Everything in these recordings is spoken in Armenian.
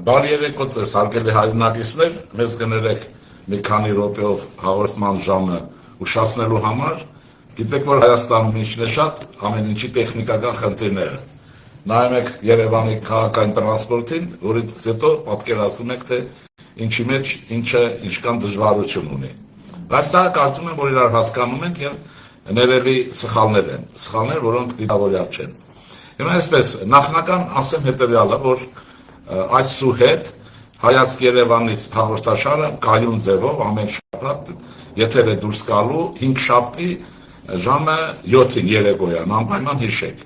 Բարի երեկո ձեզ, հարգելի հայրենակիցներ, մեզ կներեք մի քանի րոպեով հաղորդման ժամը ուշացնելու համար։ Գիտեք, որ Հայաստանում ինչն է շատ, ամեն ինչի տեխնիկական խնդիրները։ Նայում եք Երևանի քաղաքային տրանսպորտին, որից հետո պատկերացնում եք, թե ինչի մեջ ինչը ինչքան դժվարություն ունի։ Բայց դա կարծում եմ, որ իրար հասկանում ենք եւ ներելի սխալներ են, սխալներ, որոնք դիտավորյալ չեն։ Հիմա այսպես, նախնական ասեմ հետեւյալը, որ այսուհետ Հայացք Երևանից հաղորդաշարը կայուն ձևով ամեն շաբաթ եթեր է դուրս գալու 5 շաբթի ժամը 7-ին երեկոյան, անպայման հիշեք։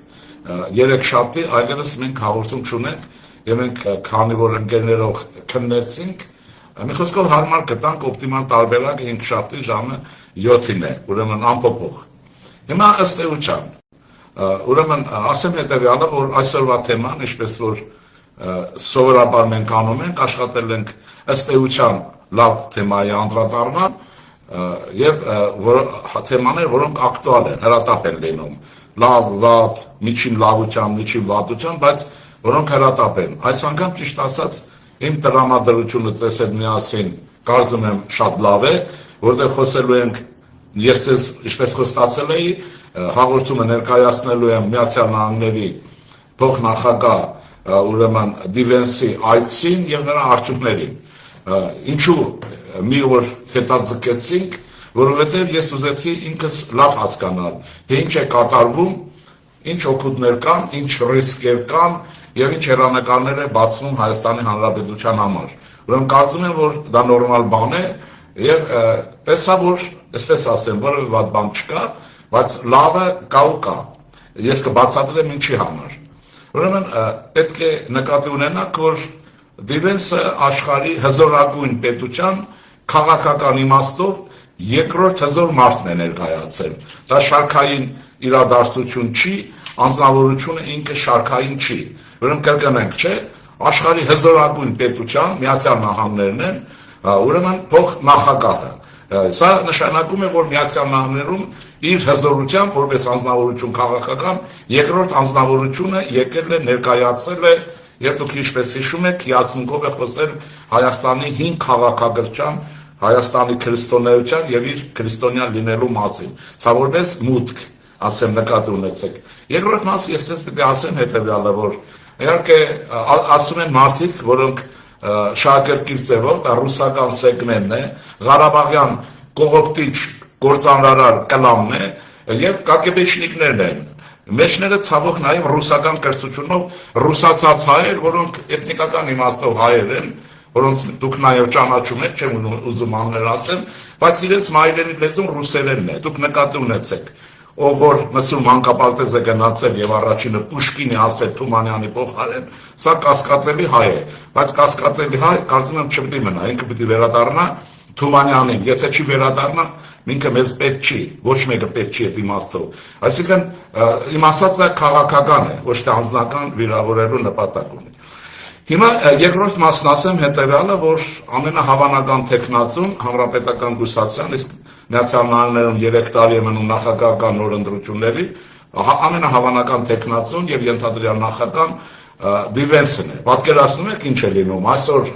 3 շաբթի այլևս մենք հաղորդում չունենք եւ մենք քանի որ ընկերներով քննեցինք, մի խոսքով հարմար գտանք օպտիմալ տարբերակը 5 շաբթի ժամը 7-ին է, ուրեմն անփոփոխ։ Հիմա ըստ էության, ուրեմն ասեմ հետեւյալը, որ այսօրվա թեման, ինչպես որ սովորաբար մենք անում ենք, աշխատել ենք ըստ էության լավ թեմայի անդրադառնալ եւ թեմաներ, որոնք ակտուալ են, հրատապ են լինում, լավ, վատ, միջին լավության, միջին վատության, բայց որոնք հրատապ են։ Այս անգամ ճիշտ ասած իմ տրամադրությունը ձեզ հետ միասին կարծում եմ շատ լավ է, որտեղ խոսելու ենք, ես ձեզ ինչպես խոստացել էի, հաղորդումը ներկայացնելու եմ Միացյալ Նահանգների փոխնախագահ ուրեմն Դիվենսի այցին եւ նրա արդյունքներին։ Ինչու մի օր հետաձգեցինք, որովհետեւ ես ուզեցի ինքս լավ հասկանալ, թե ինչ է կատարվում, ինչ օգուտներ կան, ինչ ռիսկեր կան եւ ինչ հեռանկարներ է բացվում Հայաստանի Հանրապետության համար։ Ուրեմն կարծում եմ, որ դա նորմալ բան է եւ տեսա, որ այսպես ասեմ, որևէ վատ բան չկա, բայց լավը կա ու կա։ Ես կբացատրեմ ինչի համար։ Ուրեմն պետք է նկատի ունենաք, որ Դիվենսը աշխարհի հզորագույն պետության քաղաքական իմաստով երկրորդ հզոր մարդն է ներկայացել։ Դա շարքային իրադարձություն չի, անձնավորությունը ինքը շարքային չի։ Ուրեմն կրկնենք, չէ, աշխարհի հզորագույն պետության Միացյալ Նահանգներն են, ուրեմն փոխնախագահը։ Սա նշանակում է, որ Միացյալ Նահանգներում իր հզորությամբ, որպես անձնավորություն քաղաքական, երկրորդ անձնավորությունը եկել է, ներկայացել է, եւ դուք ինչպես հիշում եք, հիացմունքով է խոսել Հայաստանի 5 քաղաքագրչան, Հայաստանի քրիստոնեության եւ իր քրիստոնյա լինելու մասին։ Սա որպես մուտք, ասեմ, նկատի ունեցեք։ Երկրորդ մասը ես ձեզ պետք է ասեմ հետեւյալը, որ իհարկե ասում են մարդիկ, որոնք շահագրգիռ ձևով, դա ռուսական սեգմենտն է, Ղարաբաղյան կողոպտիչ գործանարար կլամն է եւ կակեբեչնիկներն են։ Մեջները ցավոք նաեւ ռուսական կրթությունով ռուսացած հայեր, որոնք էթնիկական իմաստով հայեր են, որոնց դուք նաեւ ճանաչում եք, չեմ ուզում աններ ասեմ, բայց իրենց մայրենի լեզուն ռուսերենն է։ Դուք նկատի ունեցեք, ով որ Մսուր Մանկապարտեզը գնացել եւ առաջինը Պուշկինի ասել Թումանյանի փոխարեն, սա կասկածելի հայ է, բայց կասկածելի հայ կարծում եմ չպետք է մնա, ինքը պետք է վերադառնա Թումանյանին, եթե չի վերադառնա, ինքը մեզ պետք չի, ոչ մեկը պետք չի այդ իմաստով։ Այսինքն իմ ասածը քաղաքական է, ոչ թե անձնական վիրավորելու նպատակ ունի։ Հիմա երկրորդ մասն ասեմ հետեւյալը, որ ամենահավանական տեխնացուն հանրապետական գուսակցության, իսկ Միացյալ Նահանգներում 3 տարի է մնում նախագահական նոր ընտրությունների, ամենահավանական տեխնացուն եւ ենթադրյալ նախագահ Դիվենսն է։ Պատկերացնում եք ինչ է լինում այսօր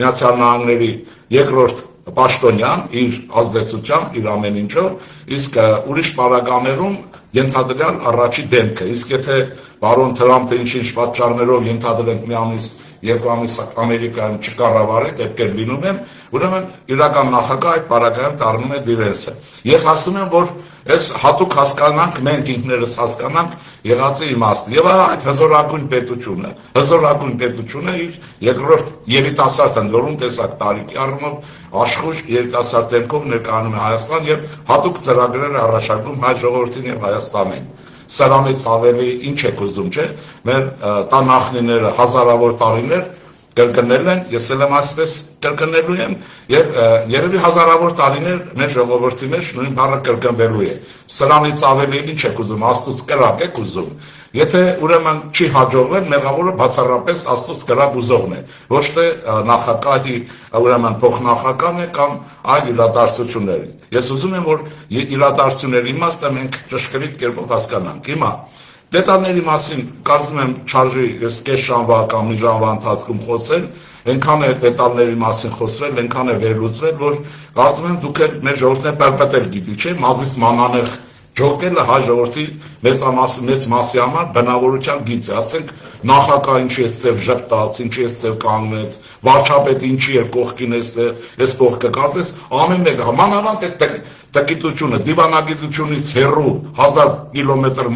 Միացյալ Նահանգների երկրորդ պաշտոնյան իր ազդեցությամբ, իր ամեն ինչով, իսկ ուրիշ պարագաներում ենթադրյալ առաջի դեմքը։ Իսկ եթե բարոն Թրամփը ինչ-ինչ պատճառներով ենթադրենք մի ամիս, 2 ամիս Ամերիկայում չկառավարի, դեպքեր լինում են, ուրեմն իրական նախագահ այդ պարագայում դառնում է Դիվենսը։ Ես ասում եմ, որ այս հատուկ հասկանանք, մենք ինքներս հասկանանք եղածի իմաստը։ Եվ այդ հզորագույն պետությունը իր երկրորդ երիտասարդ ընդորում տեսակ տարիքի առումով աշխուժ երիտասարդ դեմքով ներկայանում է Հայաստան եւ հատուկ ծրագրեր առաջարկում հայ ժողովրդին եւ Հայաստանին։ Սրանից ավելի ինչ եք ուզում, չէ՞։ Մեր տանախնիները հազարավոր տարիներ կրկնել են, ես էլ եմ այսպես կրկնելու եմ եւ երևի հազարավոր տարիներ մեր ժողովրդի մեջ նույն բառը կրկնվելու է։ Սրանից ավելի ինչ եք ուզում, Աստծուց կրակ եք ուզում։ Եթե ուրեմն չի հաջողվել, մեղավորը բացառապես Աստծուց կրակ ուզողն է, ոչ թե նախագահի ուրեմն փոխնախագահն է կամ այլ իրադարձությունները։ Ես ուզում եմ, որ իրադարձությունների իմաստը մենք ճշգրիտ կերպով հասկանանք։ Հիմա Դետալների մասին կարծում եմ չարժի կես ժամվա կամ մի ժամվա ընթացքում խոսել, այնքան է դետալների մասին խոսվել, այնքան է վերլուծվել, որ կարծում եմ դուք էլ մեր ժողովուրդն է պարպետել գիտի, չէ՞, մազից մանանեղ ջոկելը հայ ժողովրդի մեծ մասի համար բնավորության գիծ է, ասենք նախագահ ինչի էս ծև ժպտաց, ինչի էս ծև կանգնեց, վարչապետը ինչի էր կողքին էս կողքը կարծես ամեն մեկը մանավանդ տկիտությունը, դիվանագիտությունից հեռու 1000 կիլոմետր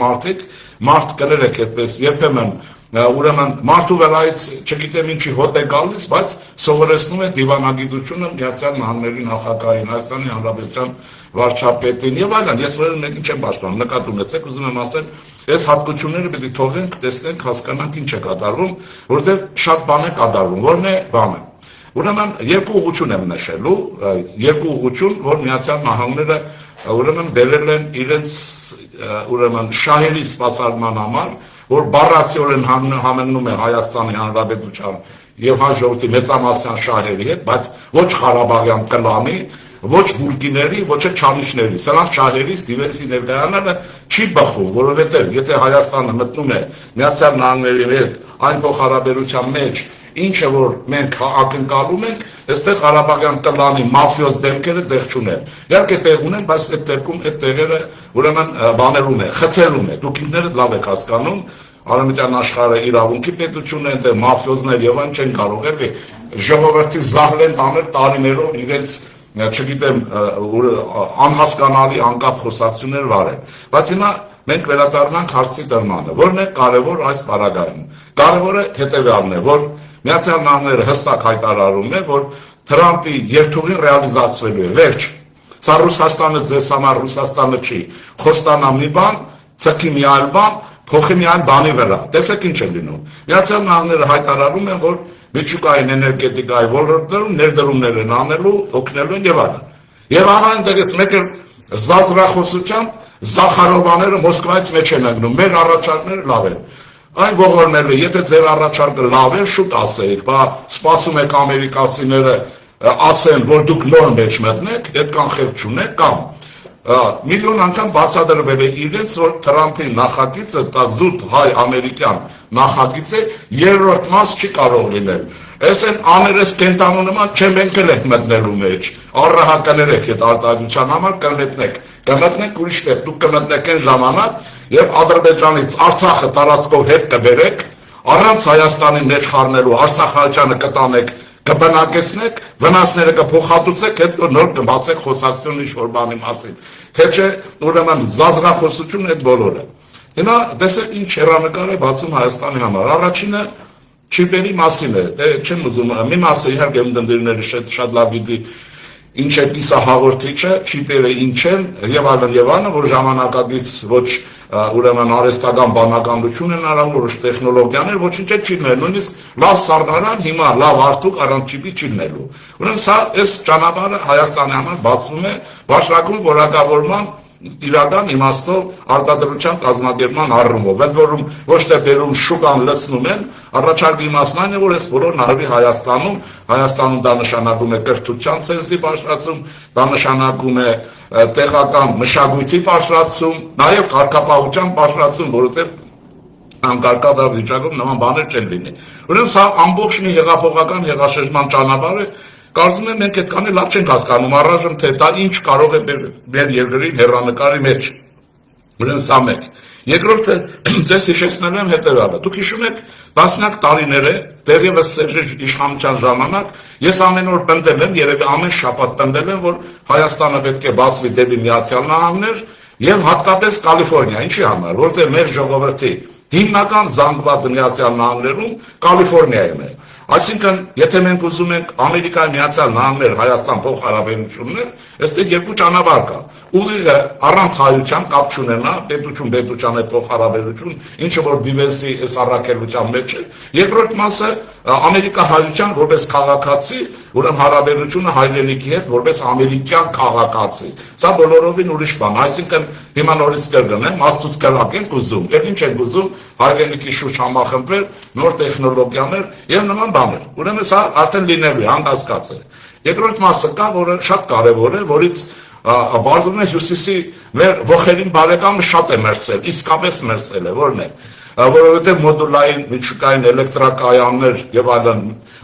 մարդ կներեք այդպես երբեմն ուրեմն մարդու վրայից չգիտեմ ինչի հոտ է գալիս, բայց սովորեցնում է դիվանագիտությունը Միացյալ Նահանգների նախագահին, Հայաստանի Հանրապետության վարչապետին եւ այլն։ Ես որևէ մեկին չեմ պաշտպանում, նկատի ունեցեք, ուզում եմ ասել, այս հատկությունները պետք է թողենք, տեսնենք, հասկանանք ինչ է կատարվում, որովհետեւ շատ բան է կատարվում, որն է բանը։ Ուրեմն երկու ուղղություն եմ նշելու, երկու ուղղություն, որ Միացյալ Նահանգները ուրեմն բերել են իրենց ուրեմն շահերի սպասարկման համար, որ բառացիորեն համընկնում է Հայաստանի Հանրապետության եւ հայ ժողովրդի մեծամասնության շահերի հետ, բայց ոչ Ղարաբաղյան կլանի, ոչ բուրկիների, ոչ չանիշների, սրանց շահերից դիվերսի ներկայանալը չի բխում, որովհետեւ եթե Հայաստանը մտնում է Միացյալ Նահանգների հետ այն փոխհարաբերության մեջ, ինչը որ մենք ակնկալում ենք, այստեղ Ղարաբաղյան կլանի մաֆիոզ դեմքերը տեղ չունեն։ Իհարկե տեղ ունեն, բայց այդ տեղում այդ տեղերը ուրեմն բաներում է, խցելում է։ Դուք ինքներդ լավ եք հասկանում, Արևմտյան աշխարհը իրավունքի պետություն է, այնտեղ մաֆիոզներ եւ այն չեն կարող էլի ժողովրդի զահլեն անել տարիներով իրենց չգիտեմ անհասկանալի անկապ խոսակցություններ վարել։ Բայց հիմա մենք վերադառնանք հարցի դրմանը, որն է կարևոր այս պարագայում։ Կարևորը հետեւյալն է, որ Միացյալ Նահանգները հստակ հայտարարում է, որ Թրամփի երթուղին ռեալիզացվելու է, վերջ։ Սա Ռուսաստանը ձեզ համար Ռուսաստանը չի։ Խոստանա մի բան, ցկի մի այլ բան, փոխի մի այլ բանի վրա։ Տեսեք ինչ է լինում։ Միացյալ Նահանգները հայտարարում են, որ միջուկային էներգետիկայի ոլորտներում ներդրումներ են անելու, օգնելու են եւ այլն։ Եվ ահա այնտեղից մեկ զազրախոսությամբ Զախարովաները Մոսկվայից մեջ են ընկնում, մեր առաջարկները լավ են։ Այն ողորմելը, եթե ձեր առաջարկը լավ է, շուտ ասեիք, բա սպասում եք ամերիկացիները ասեն, որ դուք նոր մեջ մտնեք, այդ կանխել չունեք, կամ միլիոն անգամ բացատրվել է իրենց, որ Թրամփի նախագիծը դա զուտ հայ-ամերիկյան նախագիծ է, երրորդ մաս չի կարող լինել։ Այս են աներես կենտանու նման չեմ ենք էլ ենք մտնելու մեջ, առահականերեք այդ արտադրության համար կմտնեք ուրիշ տեղ, դուք կմտնեք այն ժամանակ, եւ Ադրբեջանից Արցախը տարածքով հետ կբերեք, առանց Հայաստանի մեջ խառնելու Արցախայցյանը կտանեք, կբնակեցնեք, վնասները կփոխհատուցեք, հետո նոր կբացեք խոսակցություն ինչ-որ բանի մասին։ Թե չէ, ուրեմն զազրախոսություն այդ բոլորը։ Հիմա տեսեք ինչ հեռանկար է բացում Հայաստանի համար։ Առաջինը չիպերի մասին է, չեմ ուզում, մի մասը իհարկե ունկնդիրները շատ լավ գիտի ինչ է կիսահաղորդիչը, չիպերը ինչ են եւ այլն, որ ժամանակակից ոչ ուրեմն արհեստական բանականություն են արարում, որոշ տեխնոլոգիաներ, ոչինչ չի լինելու, նույնիսկ լավ սառնարան հիմա լավ արդյունք առանց չիպի չի լինելու։ Ուրեմն սա այս ճանապարհը Հայաստանի համար բացվում է բաշխակում որակավորման իրական իմաստով արտադրության կազմակերպման առումով, ընդ որում ոչ թե բերում շուկան լցնում են, առաջարկի իմաստն այն է, որ այս բոլորն արվի Հայաստանում դա նշանակում է կրթության ցենզի բարձրացում, դա նշանակում է տեղական մշակույթի բարձրացում, նաև կարգապահության բարձրացում, որովհետև անկարգադար վիճակում նման բաներ չեն լինի։ Ուրեմն սա ամբողջ մի հեղափոխական հեղաշրջման ճանապարհ է, կարծում եմ մենք այդքան լավ չենք հասկանում առայժմ թե դա ինչ կարող է մեր երկրի հեռանկարի մեջ։ Ուրեմն սա մեկ։ Երկրորդը ձեզ հիշեցնելու եմ հետևյալը։ Դուք հիշում եք տասնյակ տարիներ է, դեռևս Սերժի իշխանության ժամանակ ես ամեն օր պնդել եմ, երևի ամեն շաբաթ պնդել եմ, որ Հայաստանը պետք է բացվի դեպի Միացյալ Նահանգներ եւ հատկապես Կալիֆոռնիա, ինչի համար, որտեղ մեր ժողովրդի հիմնական զանգվածը Միացյալ Նահանգներում Կալիֆոռնիայում է։ Այսինքն, եթե մենք ուզում ենք Ամերիկայի Միացյալ Նահանգներ Հայաստան փոխհարաբերություններ, այստեղ երկու ճանապարհ կա։ Ուղիղը առանց հայության կապ չունենա, պետության հետ փոխհարաբերություն, ինչը որ դիվերսի այս առաքելության մեջ է։ Երկրորդ մասը ամերիկահայության որպես քաղաքացի, ուրեմն հարաբերությունը հայրենիքի հետ որպես ամերիկյան քաղաքացի։ Սա բոլորովին ուրիշ բան, այսինքն հիմա նորից կգնեմ, աստծուց կրակ ենք ուզում, եւ ինչ ենք ուզում, հայրենիքի շուրջ համախմբվել, նոր տեխնոլոգիաներ եւ նման բաներ։ Ուրեմն սա արդեն լինելու է, անկասկած է։ Երկրորդ մասը կա, որը շատ կարևոր է, որից բարձրն է հյուսիսի մեր ողերին բարեկամը շատ է մերձել, իսկապես մերձել է, որն է, որովհետև մոդուլային միջուկային էլեկտրակայաններ եւ այլն,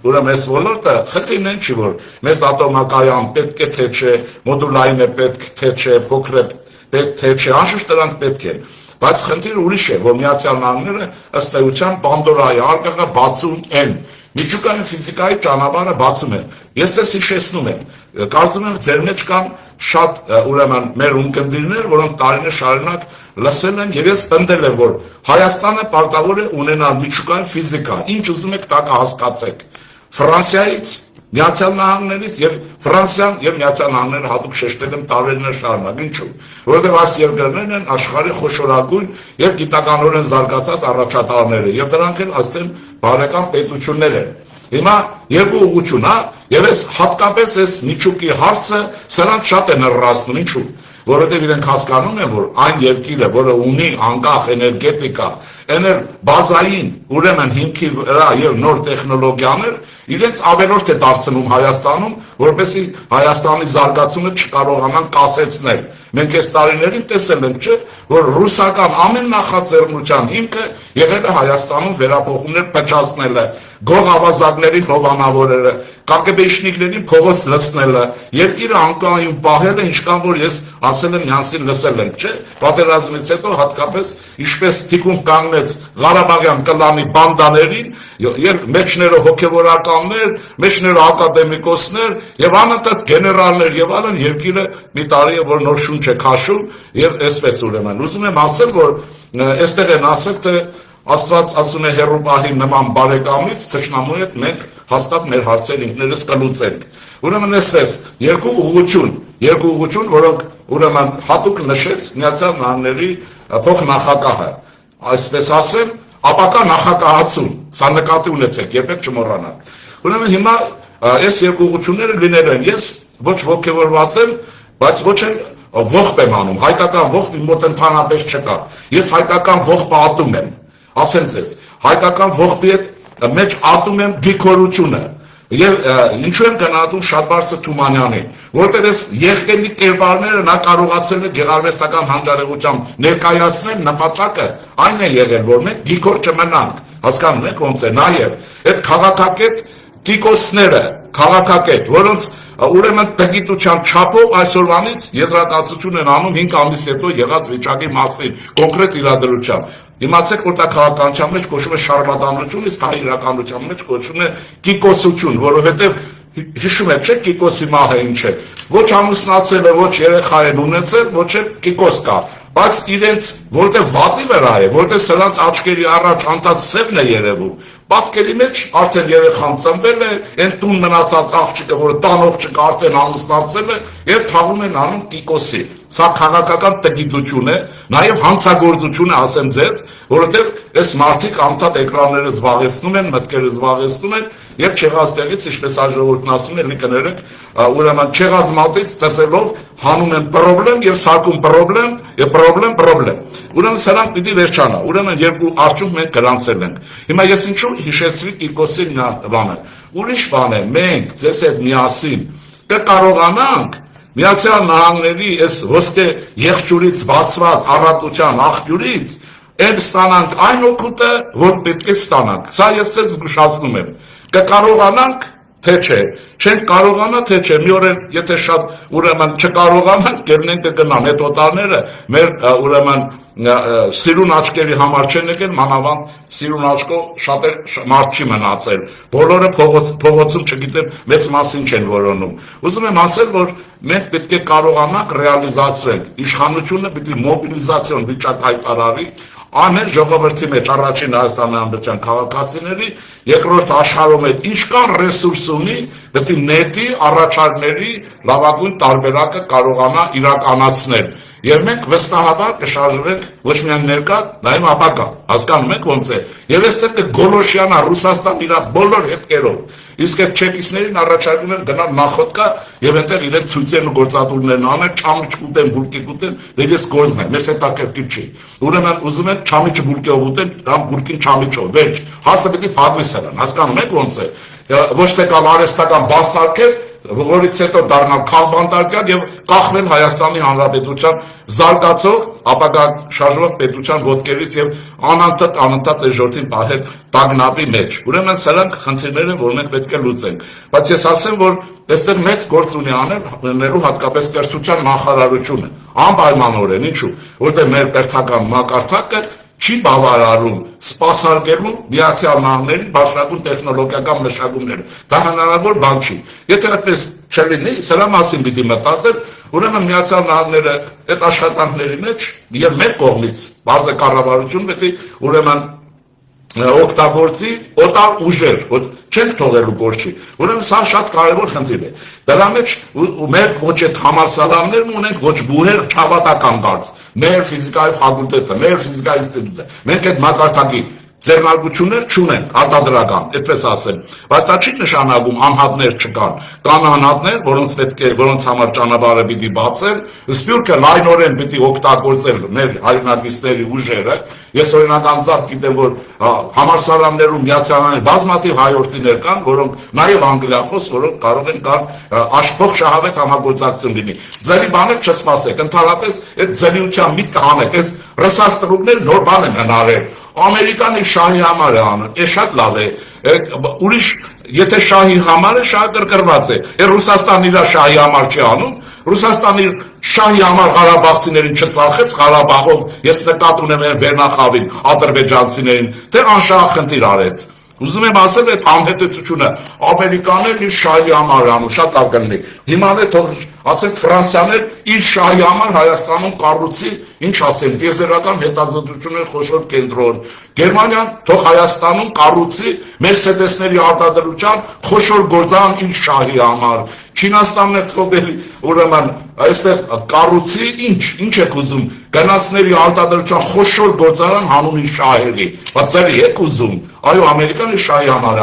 ուրեմն այս ոլորտը խնդիրն այն չի, որ մեծ ատոմակայան պետք է թե չէ, մոդուլային է պետք թե չէ, փոքր է պետք թե չէ, անշուշտ դրանք պետք են, բայց խնդիրը ուրիշ է, որ Միացյալ Նահանգները ըստ էության Պանդորայի արկղը բացում են, միջուկային ֆիզիկայի ճանապարհը բացում են։ Ես դες հիշեցնում եմ, կարծում եմ ձեր մեջ կան շատ ուրեմն մեր ունկնդիրներ, որոնք տարիներ շարունակ լսել են եւ ես տնտել եմ, որ Հայաստանը պարտավոր է ունենալ միջուկային ֆիզիկա, ինչ ուզում եք տակը հասկացեք։ Ֆրանսիայից, Միացյալ Նահանգներից եւ Ֆրանսիան եւ Միացյալ Նահանգները հատուկ շեշտել են տարիներ շարունակ, ինչու՞։ Որովհետեւ այս երկրներն են աշխարհի խոշորագույն եւ գիտականորեն զարգացած առաջատարները եւ դրանք էլ ասեմ բարեկամ պետություններ են։ Հիմա երկու ուղղություն, եւ այս հատկապես այս միջուկի հարցը սրանք շատ են հեռացնում, ինչու՞։ Որովհետև իրենք հասկանում են, որ այն երկիրը, որը ունի անկախ էներգետիկա, էներ բազային, ուրեմն հիմքի վրա եւ նոր տեխնոլոգիաներ, իրենց ավելորդ է դարձնում Հայաստանում, որպեսզի Հայաստանի զարգացումը չկարողանան կասեցնել։ Մենք այս տարիներին տեսել ենք, չէ, որ ռուսական ամեն նախաձեռնության հիմքը եղել է Հայաստանում վերափոխումներ փչացնելը, գող ավազակներին հովանավորելը, կակեբեշնիկներին փողոց լցնելը, երկիրը անկայուն պահելը, ինչքան որ ես ասել եմ Յանսին լսել ենք, չէ, պատերազմից հետո հատկապես ինչպես թիկունք կանգնեց Ղարաբաղյան կլանի բանդաներին, եւ մեջները հոգեվորականներ, մեջները ակադեմիկոսներ եւ անընդհատ գեներալներ եւ այլն, երկիրը մի տարի է որ նոր շունչ է քաշում եւ այսպես ուրեմն ուզում եմ ասել, որ այստեղ են ասել, թե Աստված ասում է հերու պահի նման բարեկամից թշնամու հետ մենք հաստատ մեր հարցեր ինքներս կլուծենք։ Ուրեմն այսպես երկու ուղղություն, որոնք ուրեմն հատուկ նշեց Միացյալ Նահանգների փոխնախագահը, այսպես ասեմ, ապակա նախագահացում, սա նկատի ունեցեք, երբեք չմոռանաք։ Ուրեմն հիմա այս երկու ուղղությունները լինելու են, ես ոչ ոգևորված եմ, բայց ոչ էլ ողբ եմ անում, հայկական ողբ իմ մոտ ընդհանրապես չկա, ես հայկական ողբը ատում եմ, ասեմ ձեզ, հայկական ողբի հետ մեջ ատում եմ դիքորությունը եւ ինչու եմ գնահատում շատ բարձր Թումանյանին, որտեղ այս եղկելի կերպարները նա կարողացել է գեղարվեստական հանրարեղությամբ ներկայացնել նպատակը այն է եղել, որ մենք դիքոր չմնանք, հասկանում եք ոնց է, նաեւ այդ քաղաքակետ տիկոսները, քաղաքակետ, որոնց ուրեմն տգիտության չափով այսօրվանից եզրակացություն են անում 5 ամիս հետո եղած վիճակի մասին, կոնկրետ իրադրությամբ։ Իմացեք, որ դա քաղաքականության մեջ կոչվում է շարլատանություն, իսկ հայ իրականության մեջ կոչվում է կիկոսություն, որովհետև հիշում եք, չէ՞, կիկոսի մահը ինչ է։ Ոչ ամուսնացել է, ոչ երեխա են ունեցել, ոչ էլ կիկոս կա, բայց իրենց որտեղ վատի վրա է, որտեղ սրանց աչքերի առաջ անտած սևն է երևում, պատկերի մեջ արդեն երեխան ծնվել է, այն տուն մնացած աղջիկը, որը տանող չկա, արդեն ամուսնացել է եւ թաղում են անում կիկոսի։ Սա քաղաքական տգիտություն է, նաեւ հանցագործություն է, ասեմ ձեզ, որովհետեւ այս մարդիկ անընդհատ էկրանները զբաղեցնում են, մտքերը զբաղեցնում են եւ չեղածտեղից, ինչպես ժողովուրդն ասում է, լիքներեք, ուրեմն չեղած մատից ծծելով հանում են պրոբլեմ եւ սարքում պրոբլեմ եւ պրոբլեմ։ Ուրեմն սրանք պիտի վերջանա։ Ուրեմն երկու արդյունք մենք գրանցել ենք։ Հիմա ես ինչու հիշեցրի Կիկոսի բանը։ Ուրիշ բան է, մենք ձեզ հետ միասին կկարողանանք Միացյալ Նահանգների այս ոսկե եղջյուրից բացված առատության աղբյուրից այն ստանանք այն օգուտը, որ պետք է ստանանք։ Սա ես ձեզ զգուշացնում եմ։ Կկարողանանք, թե չէ, չենք կարողանա, թե չէ, մի օր եթե շատ ուրեմն չկարողանանք, կերնենք կգնան այդ օտարները մեր ուրեմն սիրուն աչքերի համար չեն եկել, մանավանդ սիրուն աչքով շատ մարդ չի մնացել, բոլորը փողոցում չգիտեմ մեծ մասին չեն որոնում։ Ուզում եմ ասել, որ մենք պետք է կարողանանք ռեալիզացնել, իշխանությունը պետք է մոբիլիզացիոն վիճակ հայտարարի, ամեն ժողովրդի մեջ առաջին Հայաստանի Հանրապետության քաղաքացիների, երկրորդ աշխարհում այդ ինչքան ռեսուրս ունի, պետք է նետի առաջարկների լավագույն տարբերակը կարողանա իրականացնել։ Եվ մենք վստահաբար կշարժվենք ոչ միայն ներկա, նաև ապագա, հասկանում եք ոնց է։ Եվ այստեղ կգոլոշյանա Ռուսաստան իր բոլոր հետքերով։ Իսկ այդ չեկիստներին առաջարկում են գնալ նախոտկա եւ այնտեղ իրենց ցույցերն ու գործատուներն անել, չամիչ կուտեն, բուրկի կուտեն, դե ես գործն է, մեզ հետաքրքիր չի։ Ուրեմն ուզում են չամիչը բուրկիով ուտեն, կամ բուրկին չամիչով, վերջ։ Հարցը պետք է պատմի սրան, հասկանում եք ոնց է։ Ոչ թե կալ արհեստական բասարկել, որից հետո դառնալ քաղբանտարկյալ եւ կախվել Հայաստանի Հանրապետության զարգացող ապագա շարժվող պետության ոտքերից եւ անընդհատ այս ժողովրդին պահել տագնապի մեջ։ Ուրեմն սրանք խնդիրներ են, որ մենք պետք է լուծենք։ Բայց ես ասեմ, որ այստեղ մեծ գործ ունի անելու հատկապես կրթության նախարարությունը, անպայմանորեն, ինչու՞, որտեղ մեր կրթական մակարդակը չի բավարարում սպասարկելու Միացյալ Նահանգների բարձրագույն տեխնոլոգիական մշակումները։ Դա հնարավոր բան չի։ Եթե այդպես չլինի, սրա մասին պիտի մտածել, ուրեմն Միացյալ Նահանգները այդ աշխատանքների մեջ եւ մեր կողմից բարձր կառավարություն պետք է ուրեմն օգտագործի օտար ուժեր, որ չենք թողելու գործի։ Ուրեմն սա շատ կարևոր խնդիր է։ Դրա մեջ մեր ոչ այդ համալսարաններն ունենք, ոչ բուհեր չհավատական դարձ։ Մեր ֆիզիկայի ֆակուլտետը, մեր ֆիզիկայի ինստիտուտը, մենք այդ մակարդակի ձեռնարկություններ չունենք, արտադրական, այդպես ասեմ, բայց դա չի նշանակում անհատներ չկան, կան անհատներ, որոնց համար ճանապարհը պիտի բացել, սփյուռքը լայնորեն պիտի օգտագործել մեր հայրենակիցների ուժերը։ Ես օրինակ անձամբ գիտեմ, որ համալսարաններում Միացյալ բազմաթիվ հայրենիներ կան, որոնք նաև անգլիախոս, որոնք կարող են աշխփող շահավետ համագործակցություն լինի։ Ձերի բանը չսպասեք, ընդհանրապես այդ ձերիության միտքը հանեք, այս ռեսաստրուկներ նոր բան են հնարել։ Ամերիկանի շահի համար է անում, է շատ լավ է, ուրիշ, եթե շահի համար է, շահը կրկրված է, Ռուսաստան իր շահի համար չի անում, Ռուսաստանի շահի համար Ղարաբաղցիներին չծախեց, Ղարաբաղով ես նկատ ունեմ վերնախավին, ադրբեջանցիներին, թե անշահ խնդիր արեց։ Ուզում եմ ասել, այդ անհետեցությունը ամերիկանն իր շահի համար անում, շատ լավ կլինի։ Հիմա էլ թող ասենք Ֆրանսիան իր շահի համար Հայաստանում կառուցի, ինչ ասեմ, տիեզերական հետազոտություններ խոշոր կենտրոն։ Գերմանիան թող Հայաստանում կառուցի Մերսեդեսների արտադրության խոշոր գործարան իր շահի համար։ Չինաստանն է թողել, ուրեմն այստեղ կառուցի, ինչ եք ուզում, գնացների արտադրության խոշոր գործարան հանուն իր շահերի։ Բայց ձեր եք ուզում, այո, Ամերիկան իր շահի համար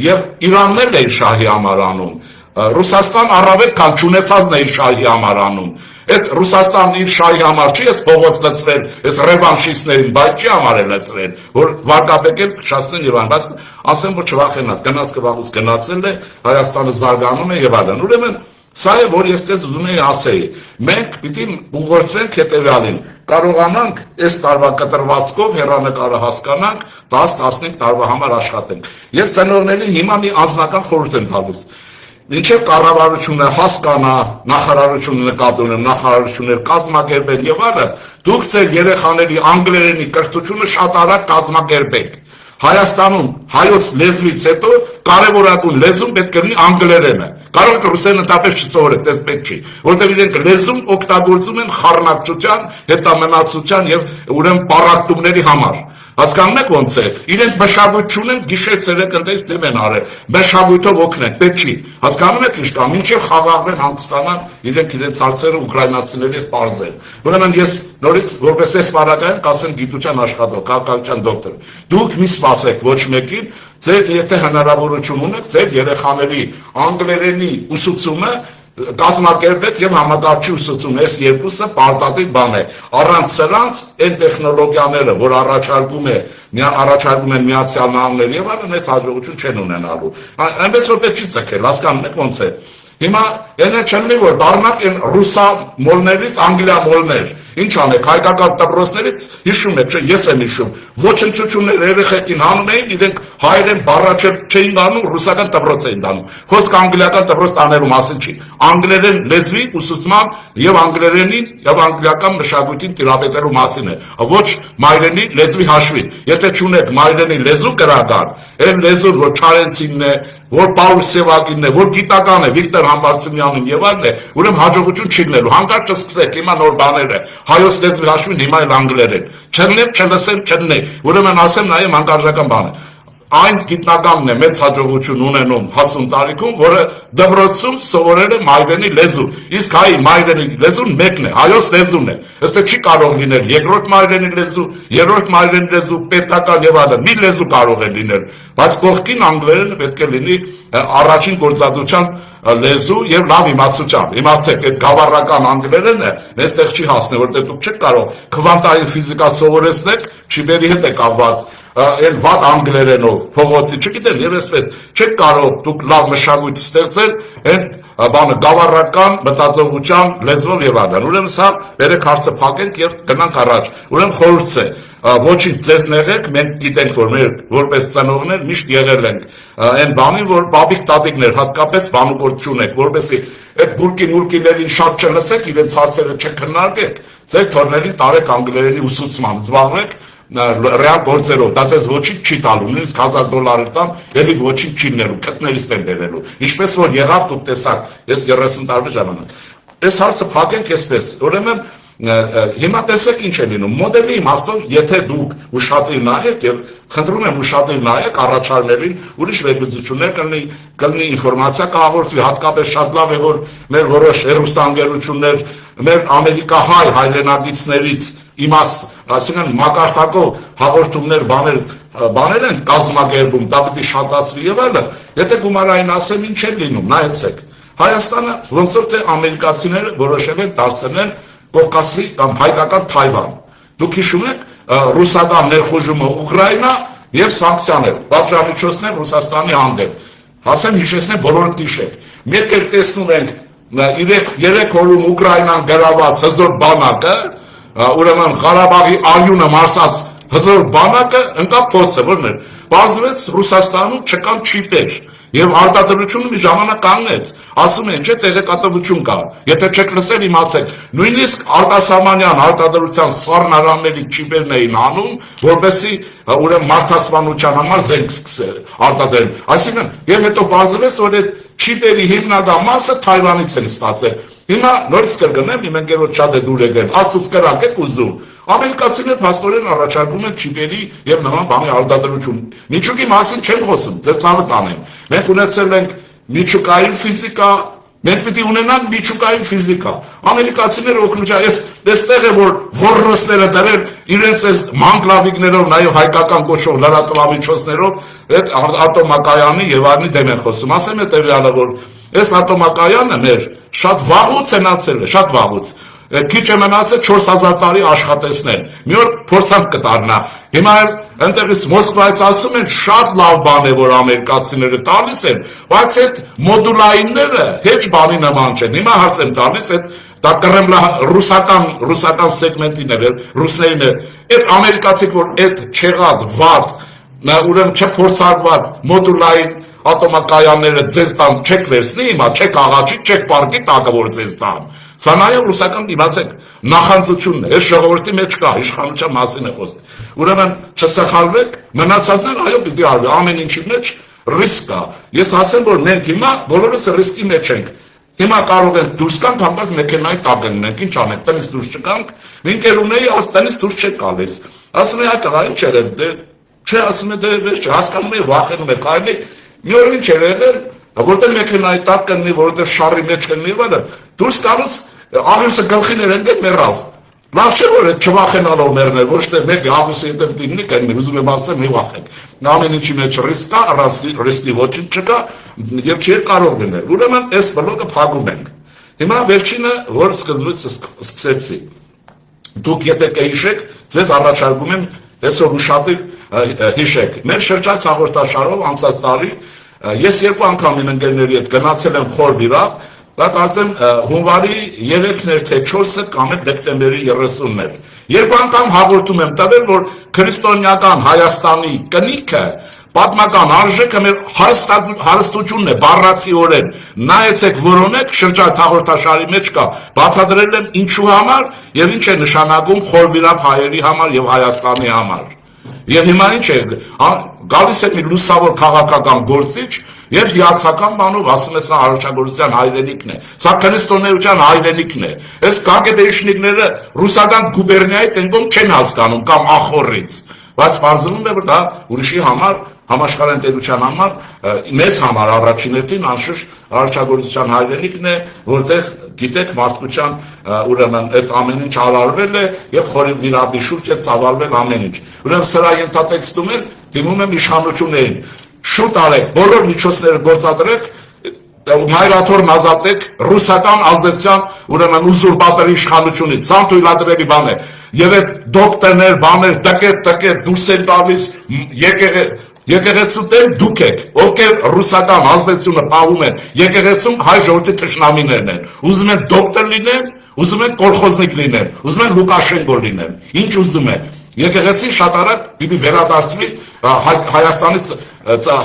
եւ Իրանն էլ է իր շահի համար անում։ Ռուսաստան առավել քան չունեցածն է իր շահի համար անում։ Այդ Ռուսաստանն իր շահի համար չի ես փողոց լցրել, այս ռևանշիստներին, բայց չի համար է լցրել, որ վարկաբեկել փշացնեն Իրան, բայց ասեմ, որ չվախենաք, գնաց կվաղուց գնացել է, Հայաստանը զարգանում է եւ այլն։ Ուրեմն սա է, որ ես ձեզ ուզում եի ասեի, մենք պիտի ուղղորդվենք հետեւյալին, կարողանանք այս տարվա կտրվածքով հեռանկարը հասկանանք, 10-15 տարվա համար աշխատենք։ Ես ծնողներին հիմա մի անձնական խորհուրդ եմ տալիս։ Մինչև կառավարությունը հասկանա, նախարարությունը նկատի ունեմ, նախարարություններ կազմակերպեն եւ այլն, դուք ձեր երեխաների անգլերենի կրթությունը շատ արագ կազմակերպեք։ Հայաստանում հայոց լեզվից հետո կարևորագույն լեզուն պետք է լինի անգլերենը։ Կարող եք ռուսերեն ընդհանրապես չսովորեք, դες պետք չի, որտեղ իրենք լեզուն օգտագործում են խառնակցության, հետամնացության եւ ուրեմն պարակտումների համար։ Հասկանում եք ոնց է։ Իրենք մշակույթ չունեն, գիշեր-ցերեկ ընտես դեմ են արել։ Մշակույթով օգնեն, պետք չի։ Հասկանում եք ինչ կա, մինչև խաղաղվեն, հանգստանան, իրենք իրենց հարցերը ուկրաինացիների հետ պարզեն։ Ուրեմն ես նորից որպես էսպարագային կասեմ գիտության աշխատող, քաղաքացիական դոկտոր։ Դուք մի սպասեք ոչ մեկին, ձեր եթե հնարավորություն ունեք, ձեր երեխաների անգլերենի ուսուցումը կազմակերպեք եւ համակարգչի ուսուցում, այս երկուսը պարտադիր բան է։ Առանց սրանց այն տեխնոլոգիաները, որ առաջարկում են Միացյալ Նահանգները եւ այլն, այս հաջողություն չեն ունենալու։ Այնպես որ պետք չի ցկել, հասկանում եք ոնց է։ Հիմա այնը չլինի, որ դառնանք այն ռուսա մոլներից անգլիա մոլներ։ Ինչ անեք, հայկական դպրոցներից հիշում եք, չէ, ես եմ հիշում, ոչնչություններ երեխեքին հանում էին, իրենք հայերեն բառաչել չէին դառնում, ռուսական դպրոց էին դառնում։ Խոսքը անգլիական դպրոց տանելու մասին չի։ Անգլերեն լեզվի ուսուցման եւ անգլերենին եւ անգլիական մշակույթին տիրապետելու մասին է, ոչ մայրենի լեզվի հաշվին։ Եթե չունեք մայրենի լեզու գրական, այն լեզուն, որ Չարենցինն է, որ Պաուլ Սևագինն է, որ գիտական է, Վիկտոր Համբարձումյանն եւ այլն է, ուրեմն հաջողություն չի լինելու։ Հանկարծ չսկսեք հիմա նոր բաներ է։ Հայոց լեզվի հաշվին հիմա էլ անգլերեն։ Չլինեմ, չլսեմ, չլինի։ Ուրեմն ասեմ նաեւ հանկարժական բան է։ Այն գիտնականն է մեծ հաջողություն ունենում հասուն տարիքում, որը դպրոցում սովորել է մայրենի լեզու։ Իսկ հայ մայրենի լեզուն մեկն է, հայոց լեզուն է։ Ըստ չի կարող լինել երկրորդ մայրենի լեզու, երրորդ մայրենի լեզու, պետական եւ այլն։ Մի լեզու կարող է լինել, բայց կողքին անգլերենը պետք է լինի առաջին գործածության լեզու եւ լավ իմացությամբ։ Իմացեք, այդ գավառական անգլերենը մեստեղ չի հասնի, որտեղ դուք չեք կարող քվանտային ֆիզիկա սովորեցնեք, չիբերի հետ է կապված, այն վատ անգլերենով փողոցի, չգիտեմ, եւ այսպես չեք կարող դուք լավ մշակույթ ստեղծել այն բանը գավառական մտածողության լեզվով եւ այլն։ Ուրեմն սա երեք հարցը փակենք եւ գնանք առաջ։ Ուրեմն խորհուրդ է, ոչինչ ձեզ նեղեք, մենք գիտենք, որ մեր որպես ծնողներ միշտ եղել ենք այն բանին, որ բաբիկ տատիկներ հատկապես բանուկորդ չունեք, որպեսզի այդ բուրկին շատ չլսեք, իրենց հարցերը չքննարկեք, ձեր թորներին տարեք անգլերենի ուսուցման, զբաղվեք ռեալ գործերով, դա ձեզ ոչինչ չի տալու, նույնիսկ $1000 տամ, ելի ոչինչ չի ներու, քթներից են դերելու, ինչպես որ եղավ դուք տեսակ, ես 30 տարի ժամանակ, այս հարցը փակենք այսպես, ուրեմն հիմա տեսեք ինչ է լինում, մոդելի իմաստով, եթե դուք ուշադիր նայեք եւ խնդրում եմ ուշադիր նայեք առաջարկներին, ուրիշ վերլուծություններ կլինի ինֆորմացիա կհաղորդվի, հատկապես շատ լավ է, որ մեր որոշ հեռուստաընկերություններ, մեր ամերիկահայ հայրենագիցներից իմաստ, այսինքն մակարդակով հաղորդումներ, բաներ են կազմակերպում, դա պիտի շատացվի եւ այլն, եթե գումարային ասեմ ինչ է լինում, նայեցեք, Հայաստանը ոնց որ թե ամերիկացիները որոշել են դարձնել Կովկասի կամ հայկական Թայվան։ Դուք հիշում եք ռուսական ներխուժումը Ուկրաինա եւ սանկցիաներ, պատժամիջոցներ Ռուսաստանի հանդեպ։ Հասեմ հիշեցնեմ բոլորը հիշեք։ Մեկ էլ տեսնում ենք 3 օրում Ուկրաինան գրաված հզոր բանակը, ուրեմն Ղարաբաղի արյունը մարսած հզոր բանակը ընկավ փոստը, որն էր։ Բացվեց Ռուսաստանում չկան չիպեր եւ արտադրությունը մի ժամանակ կանգնեց։ Ասում են, չէ, տեղեկատվություն կա։ Եթե չեք լսել, իմացեք։ Նույնիսկ արտասահմանյան արտադրության սառնարանների չիպերն էին անում, որպեսզի ուրեմն մարդասպանության համար զենք արտադրեն։ Այսինքն, եւ հետո բացվեց, որ այդ չիպերի հիմնական մասը Թայվանից են ստացել։ Հիմա նորից կրկնեմ, իմ ընկերոջ շատ է դուր եկել, աստծուց կրակ եք ուզում։ Ամերիկացիները փաստորեն առաջարկում են չիպերի եւ նման բանի արտադրություն։ Միջուկի մասին չեմ խոսում, ձեր ցավը տանեմ։ Մենք ունեցել ենք միջուկային ֆիզիկա, մենք պիտի ունենանք միջուկային ֆիզիկա։ Ամերիկացիները օգնության, այստեղ է որ ոռնոսները դրել իրենց այս մանկլավիկներով, նաեւ հայկական կոչող լրատվամիջոցներով այդ ատոմակայանի եւ այլնի դեմ են խոսում։ Ասեմ հետեւյալը, որ այս ատոմակայանը մեր շատ վաղուց մնացել է, շատ վաղուց։ Քիչ է մնացել 4000 տարի աշխատեցնել։ Մի օր փորձանք կդառնա։ Հիմա այնտեղից Մոսկվայից ասում են շատ լավ բան է, որ ամերիկացիները տալիս են, բայց այդ մոդուլայինները հեչ բանի նման չեն։ Հիմա հարց եմ տալիս, դա կրեմլա ռուսական սեգմենտին է, ռուսներին է։ Այդ ամերիկացիք, որ այդ չեղած վատ, ուրեմն չփորձարկված մոդուլային ատոմակայանները ձեզ տան չեք վերցնի, հիմա չեք աղաչի, չեք պարկի տակը, որ ձեզ տան։ Սա նաև ռուսական դիմացեք նախանձությունն է, այս ժողովրդի մեջ կա, իշխանության մասին է խոսքը։ Ուրեմն չսխալվեք, մնացածներ այո պիտի արվի, ամեն ինչի մեջ ռիսկ կա։ Ես ասեմ, որ մենք հիմա բոլորս ռիսկի մեջ ենք։ Հիմա կարող ենք դուրս գանք, հանկարծ մեքենայի տակ ընկնենք, ինչ անենք, տնից դուրս չգանք։ Մի ընկեր ունեի, տնից դուրս չեք գալիս։ Ասում է, այդ տղա ինչ էր, չէ, ասում է, դե վերջ, հասկանում եք, վախենում եք, այլ մի օր ինչ էր եղել, որտեղ մեքենայի տակ կնի, որտեղ շարի մեջ կնի, դուրս գալուց աղյուսը գլխին էր ընկել մեռավ։ Լավ չէ որ այդ չվախենալով մեռնել, ոչ թե մեկ աղյուսի հետ դիմնի կնի, ուզում եմ ասեմ մի վախեք։ Ամեն ինչի մեջ ռիսկ կա, ռիսկի ոչինչ չկա եւ չի կարող լինել։ Ուրեմն այս բլոկը փակում ենք։ Հիմա վերջինը, որ սկզբից սկսեցի։ Դուք եթե կհիշեք, ձեզ առաջարկում եմ այսօր ուշադիր հիշեք։ Մեր շրջած հաղորդաշարով անցած տարի ես 2 անգամ իմ ընկերների հետ գնացել եմ Խոր Վիրապ, դա կարծեմ հունվարի 3-ն էր թե 4-ը կամ դեկտեմբերի 30-ն էր։ 2 անգամ հաղորդում եմ տվել, որ քրիստոնեական Հայաստանի կնիքը պատմական արժեքը մեր հարստությունն է, բառացիորեն։ Նայեցեք, որոնեք շրջած հաղորդաշարի մեջ կա, բացատրել եմ ինչու համար եւ ինչ է նշանակում Խոր Վիրապ հայերի համար եւ Հայաստանի համար։ Եվ հիմա ինչ է, գալիս է մի լուսավոր քաղաքական գործիչ եւ հիացական բանով ասում է սա արարչագործության հայրենիքն է, սա քրիստոնեության հայրենիքն է։ Այս կագեբեշնիկները ռուսական գուբերնիայից ենգոմ չեն հասկանում կամ ախորից, բայց բարձրում է որ դա ուրիշի համար, համաշխարհային տերության համար, մեզ համար առաջիներտին անշուշտ արարչագործության հայրենիքն է, որտեղ գիտեք մարդկության ուրեմն այդ ամեն ինչ արարվել է եւ Խոր Վիրապի շուրջ է ծավալվել ամեն ինչ։ Ուրեմն սրա ենթատեքստում էլ դիմում եմ իշխանություններին։ Շուտ արեք, բոլոր միջոցները գործադրեք, մայրաթորն ազատեք ռուսական ազդեցության ուրեմն ուզուրպատորի իշխանությունից, ցան թույլատրելի բան է։ եւ այդ դոկտորներ, բաներ, տկետ դուրս են տալիս եկեղեցու դեմ դուք եք, ովքեր ռուսական ազդեցությունը պահում են, եկեղեցում հայ ժողովրդի թշնամիներն են, ուզում են դոկտոր լինեն, ուզում են կոլխոզնիկ լինեն, ուզում են Լուկաշենկո լինեն, ինչ ուզում են, եկեղեցին շատ արագ պիտի վերադարձվի Հայաստանի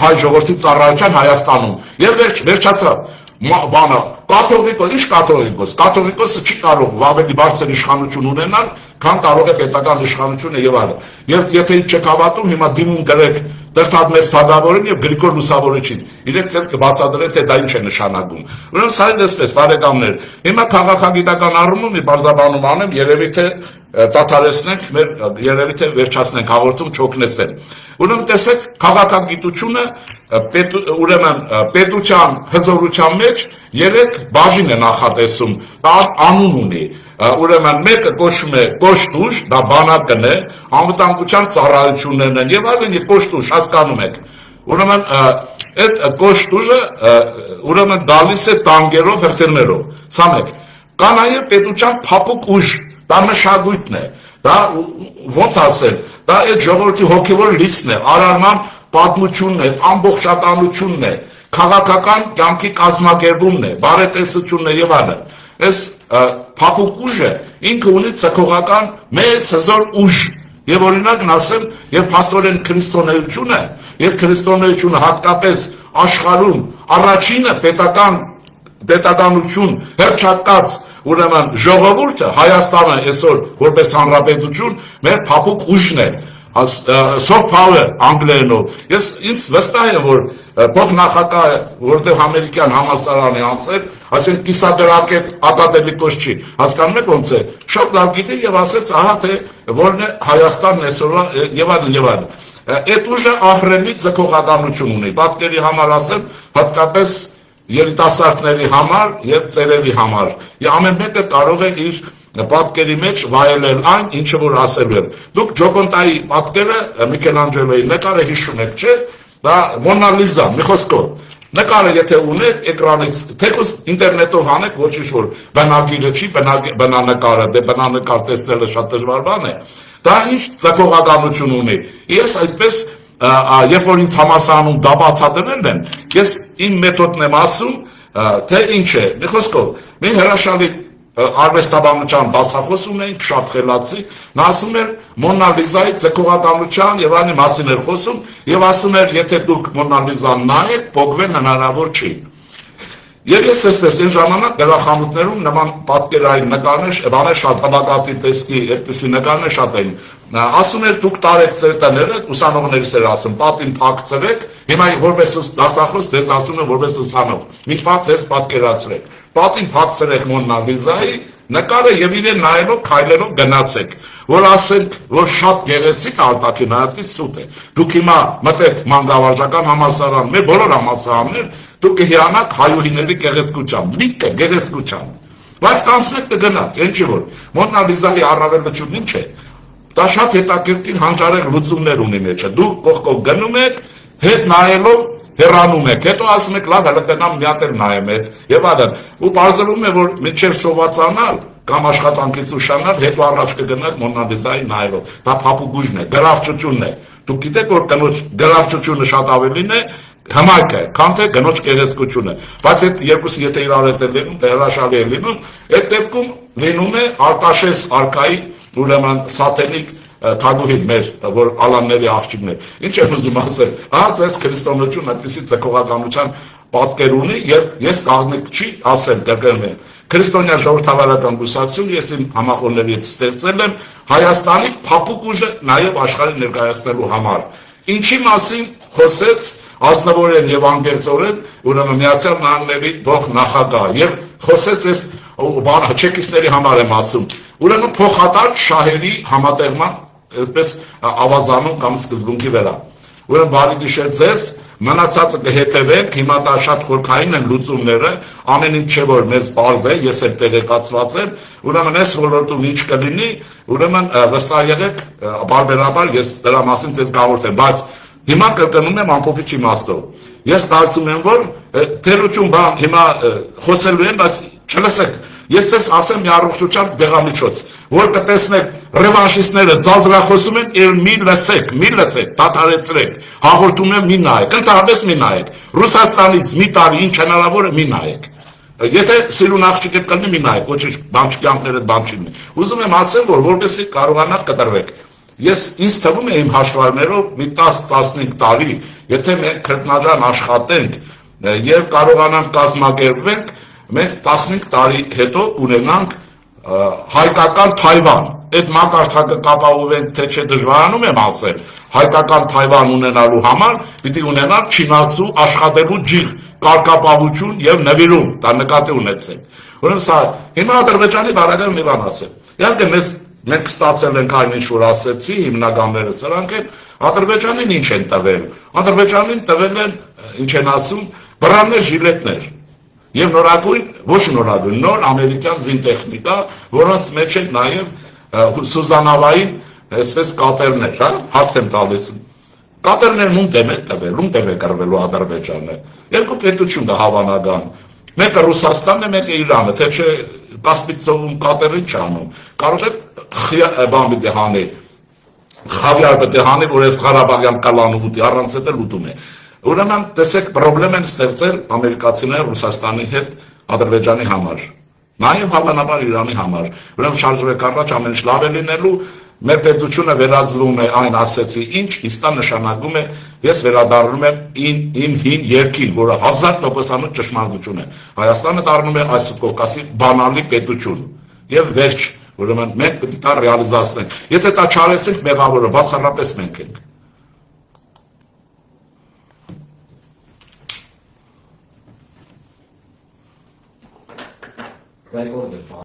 հայ ժողովրդի ծառայության Հայաստանում, եւ վերջացավ, բանը, կաթողիկոսը չի կարող ավելի բարձր իշխանություն ունենալ, քան կարող է պետական իշխանությունը եւ այլն։ Եվ եթե չեք հավատում, հիմա դիմում գրեք Դրթադ մեծ թագավորին եւ Գրիգոր Լուսավորիչին։ Իրենք ցած կբացատրեն, թե դա ինչ է նշանակում։ Ուրեմն սա է դեսպես, բարեկամներ։ Հիմա քաղաքագիտական առումով մի բարձաբանում անեմ, երևի թե դադարեցնենք, երևի թե վերջացնենք հաղորդում, չօգնեցնենք։ Ուրեմն տեսեք, քաղաքագիտությունը ուրեմն պետության հզորության մեջ 3 բաժին է նախատեսում, դա անուն ունի։ Ուրեմն մեկը կոչվում է կոշտուժ, դա բանակն է, անվտանգության ծառայություններն են եւ այլն, կոշտուժ հասկանում եք։ Ուրեմն այդ կոշտուժը ուրեմն գալիս է տանկերով, հրթիռներով։ Սա մեկ։ Կա նաեւ պետության փափուկ ուժ, դա մշակույթն է։ Դա ոնց ասել, դա այդ ժողովրդի հոգեվոր լիցն է, արարման պատմությունն է, ամբողջականությունն է, քաղաքական կյանքի կազմակերպումն է, բարետեսությունն է եւ այլն։ Այս փափուկ ուժը ինքը ունի ցակողական մեծ հզոր ուժ եւ օրինակն ասեմ, եւ փաստորեն քրիստոնեությունը հատկապես աշխարհում առաջինը պետականություն հերթական ուրեմն ժողովուրդը Հայաստանը այսօր որպես հանրապետություն մեր փափուկ ուժն է, soft power անգլերենով։ Ես ինձ վստահ եմ, որ փոխնախագահը, որտեղ ամերիկյան համալսարան է անցել, ասեն կիսադրակետ ակադեմիկոս չի, հասկանում եք ոնց է, շատ լավ գիտի եւ ասեց, ահա թե որն է Հայաստանն այսօրվա եւ այլն։ Այդ ուժը ահռելի ձգողականություն ունի, պատկերի համար ասեմ, հատկապես երիտասարդների համար եւ ծերերի համար։ Եվ ամեն մեկը կարող է իր պատկերի մեջ վայելել այն, ինչը որ ասելու եմ։ Դուք Ջոկոնտայի պատկերը Միքելանջելոյի նկարը հիշում եք, չէ՞։ Դա Մոնա Լիզա, մի խոսքով։ Նկարը եթե ունեք էկրանից, թեկուզ ինտերնետով հանեք, ոչինչ որ բնագիրը չի, բնանկարը, դե բնանկար տեսնելը շատ դժվար բան է։ Դա ինչ ցակողականություն ունի։ Ես այդպես երբ որ ինձ համալսարանում դա բացատրել են, ես իմ մեթոդն եմ ասում, թե ինչ է։ Մի խոսքով, մի հրաշալի արվեստաբանության դասախոս ունենք, շատ խելացի, նա ասում էր Մոնա Լիզայի ձգողականության եւ այլն մասին էր խոսում եւ ասում էր, եթե դուք Մոնա Լիզան նայեք, փոխվել հնարավոր չի։ Եվ ես էսպես այն ժամանակ գրախանութներում նման պատկերային նկարներ, բաներ շատ բնակատի տեսքի այդպիսի նկարներ շատ էին։ Ասում էր դուք տարեք ձեր տները, ուսանողներիս էր ասում, պատին փակցրեք, հիմա որպես դասախոս ձեզ ասում եմ որպես ուսանող, մի պատ ձեզ պատկերացրեք։ Պատին փակցրեք Մոնա Լիզայի նկարը եւ իրեն նայելով քայլելով գնացեք, որ ասենք, որ շատ գեղեցիկ արտաքին հայացքից սուտ է։ Դուք հիմա մտեք մանկավարժական համալսարան, մեր բոլոր համալսարաններ, դուք կհիանաք հայուհիների գեղեցկությամբ, լիքը գեղեցկությամբ։ Բայց կանցնեք կգնաք, ինչի որ Մոնա Լիզայի առավելությունն ինչ է։ Դա շատ հետաքրքիր հանճարեղ լուծումներ ունի մեջը։ Դուք կողքով գնում եք, հետ նայելով հեռանում եք, հետո ասում եք լավ, հələ գնամ մի հատ էլ նայեմ եւ այլն։ Ու բարձրում է որ մինչեւ սովածանալ կամ աշխատանքից ուշանալ, հետո առաջ կգնաք Մոնա Լիզայի նայելով։ Դա փափուկ է, գրավչությունն է։ Դուք գիտեք որ կնոջ գրավչությունը շատ ավելին է, հմայքը, քան թե կնոջ գեղեցկությունը։ Բայց այդ երկուսը եթե իրար հետ են լինում, դա հրաշալի է լինում, այդ դեպքում լինում է Արտաշես արքայի ուրեմն սատենիկ թագուհին մեր, որ ալանների աղջիկն է։ Ինչ եմ ուզում ասել, ահա ձեզ քրիստոնեություն այդպիսի ձգողականության պատկեր ունի եւ ես կաղնիկ չի ասել դերգերն եմ։ Քրիստոնյա ժողովրդավարական կուսակցություն ես իմ համախոհներից ստեղծել եմ Հայաստանի փափուկ ուժը նաեւ աշխարհին ներկայացնելու համար։ Ինչի մասին խոսեց ազնվորեն եւ անկեղծորեն ուրեմն Միացյալ Նահանգների փոխնախագահ եւ խոսեց այս բանը չեկիստների համար եմ ասում։ Ուրեմն փոխադարձ շահերի համատեղման այսպես ավազանում կամ սկզբունքի վրա։ Ուրեմն բարի գիշեր ձեզ, մնացածը կհետևենք, հիմա դա շատ խորքային են լուծումները, ամեն ինչ չէ որ մեզ բարձ է, ես էլ տեղեկացված եմ, ուրեմն այս ոլորտում ինչ կլինի, ուրեմն վստահ եղեք, բարբերաբար ես դրա մասին ձեզ գաղորդեմ, բայց հիմա կրկնում եմ ամփոփիչ իմաստով։ Ես կարծում եմ որ թերություն բան հիմա խոսելու եմ, բայց չլսեք Ես ձեզ ասեմ մի առողջության դեղամիջոց, որ կտեսնեք ռևանշիստները զազրախոսում են, եւ մի լսեք, դադարեցրեք, հաղորդում եմ մի նայեք, ընդհանրապես մի նայեք, Ռուսաստանից մի տարի ինչ հնարավոր է մի նայեք, եթե սիրուն աղջիկ եք կլինի մի նայեք, ոչինչ բան չկյանքներդ բան չի լինի, ուզում եմ ասեմ, որ որպեսզի կարողանաք կտրվեք, ինձ թվում է իմ հաշվարներով մի 10-15 տարի, եթե մենք քրտնաջան աշխատենք եւ կարողանանք կազմակերպենք, մենք 15 տարի հետո ունենանք հայկական Թայվան, այդ մակարդակը կապահովենք, թե չէ դժվարանում եմ ասել, հայկական Թայվան ունենալու համար պիտի ունենալ չինացու աշխատելու ջիղ, կարգապահություն եւ նվիրում, դա նկատի ունեցեք։ Ուրեմն սա հիմա Ադրբեջանի բարակայում մի բան ասեմ։ Իհարկե մենք ստացել ենք այն ինչ որ ասեցի, հիմնականները սրանք են, Ադրբեջանին ինչ են տվել։ Ադրբեջանին տվել են, ինչ են ասում, բռաններ ժիլետներ։ Եվ նորագույն, ոչ նորագույն, նոր ամերիկյան զինտեխնիկա, որոնց մեջ են նաև Սուզանավային, այսպես կատերներ, հա, հարց եմ տալիս։ Կատերներն ում դեմ է տվել, ում դեմ է կռվելու Ադրբեջանը։ Երկու պետություն դա հավանական։ Մեկը Ռուսաստանն է, մեկը Իրանը, թե չէ Կասպից ծովում կատերին չանում։ Կարող է բան պիտի հանի, խավիար պիտի հանի, որ այս Ղարաբաղյան կալանը ուտի, առանց հետ էլ ուտում է։ Ուրեմն տեսեք պրոբլեմ են ստեղծել ամերիկացիները Ռուսաստանի հետ Ադրբեջանի համար, նաև հավանաբար Իրանի համար։ Ուրեմն շարժվեք առաջ, ամեն ինչ լավ է լինելու, մեր պետությունը վերածվում է այն ասեցի ինչ, իսկ դա նշանակում է ես վերադառնում եմ իմ հին երկին, որը 1000% ճշմարտություն է։ Հայաստանը դառնում է այս Կովկասի բանալի պետություն եւ վերջ, ուրեմն մենք պետք է դա ռեալիզացնենք։ Եթե դա չարեցինք, մեղավորը բացառապես մենք ենք։ Recorded